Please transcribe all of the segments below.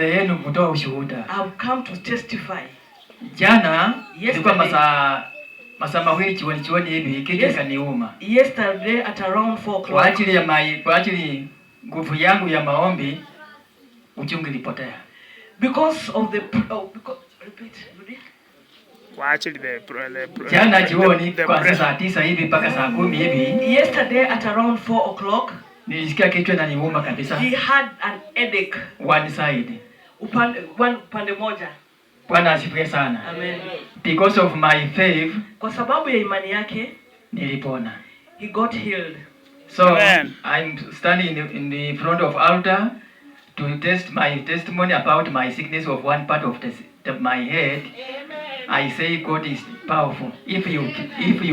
Yenu kutoa ushuhuda. I've come to testify. Jana ilikuwa masaa mawili jioni hivi kitu kaniuma. Yesterday at around 4 o'clock. Kwa ajili nguvu yangu ya maombi uchungu ilipotea. Because of the repeat. Kwa ajili jana jioni kwa saa 9 hivi mpaka saa 10 hivi. Yesterday at around 4 o'clock. Nilisikia kichwa inaniuma kabisa. He had an headache. One side. Upande moja. Bwana asifiwe sana. Amen. Because of my faith, kwa sababu ya imani yake, nilipona. He got healed. So amen. I'm standing in the front of altar to test my testimony about my sickness of one part of my head. Amen. I say God is powerful if you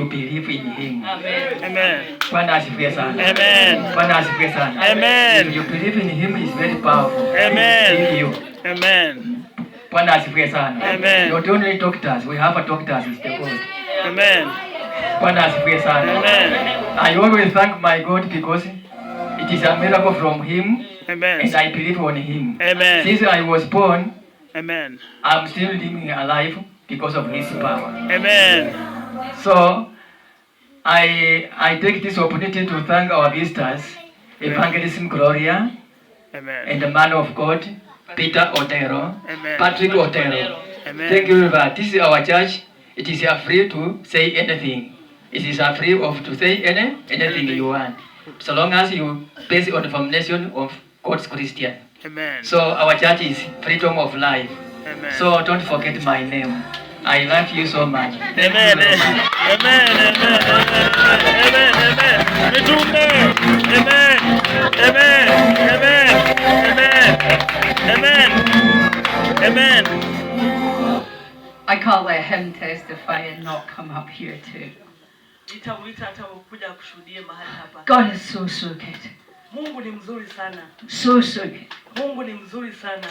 believe in Him. Amen. Amen. Bwana asifiwe sana. Amen. Bwana asifiwe sana. Amen. If you believe in Him is very powerful. Amen. Amen. Bwana asifiwe sana. Amen. Not only doctors, we have a doctors is the God. Amen. Bwana asifiwe sana. Amen. I always thank my God because it is a miracle from Him. Amen. And I believe on Him. Amen. Since I was born, amen, I'm still living alive because of His power. Amen. So I take this opportunity to thank our visitors, Evangelist Gloria, amen, and the man of God, Peter Otero, amen, Patrick Otero. Amen. Thank you very much. This is our church. It is free to say anything. It is free to say anything you want, so long as you base on the foundation of God's Christian. Amen. So our church is freedom of life. Amen. So don't forget my name. I love you so much. Amen. Amen. Amen. Amen. Amen. Amen. Amen. Amen. I can't let him testify and not come up here too. God is so good. Mungu ni mzuri sana. So good. Mungu ni mzuri sana.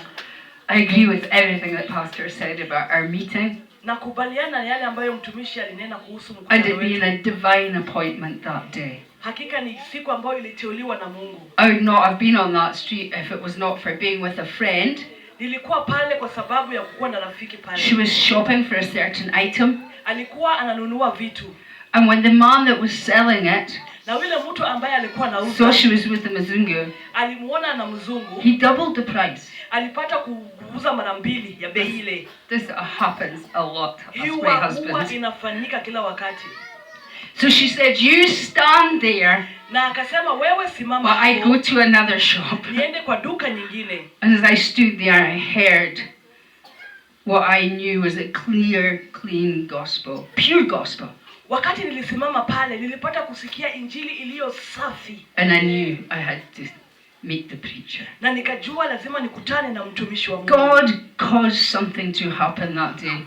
I agree with everything that Pastor said about our meeting. Nakubaliana yale ambayo mtumishi alinena kuhusu mkutano wetu. And it being a divine appointment that day. Hakika ni siku ambayo iliteuliwa na Mungu. I would not have been on that street if it was not for being with a friend. Nilikuwa pale kwa sababu ya kuwa na rafiki pale. She was shopping for a certain item. Alikuwa ananunua vitu. And when the man that was selling it, na yule mtu ambaye alikuwa anauza, so she was with the mzungu, alimuona na mzungu, he doubled the price. Alipata kuuza mara mbili ya bei ile. This happens a lot. That's my husband. Huwa inafanyika kila wakati. So she said, you stand there. Na akasema wewe simama hapo. I go to another shop. Niende kwa duka nyingine. And as I stood there, I heard what I knew was a clear, clean gospel, pure gospel. Wakati nilisimama pale, nilipata kusikia injili iliyo safi. And I knew I had to meet the preacher. Na nikajua lazima nikutane na mtumishi wa Mungu. God caused something to happen that day.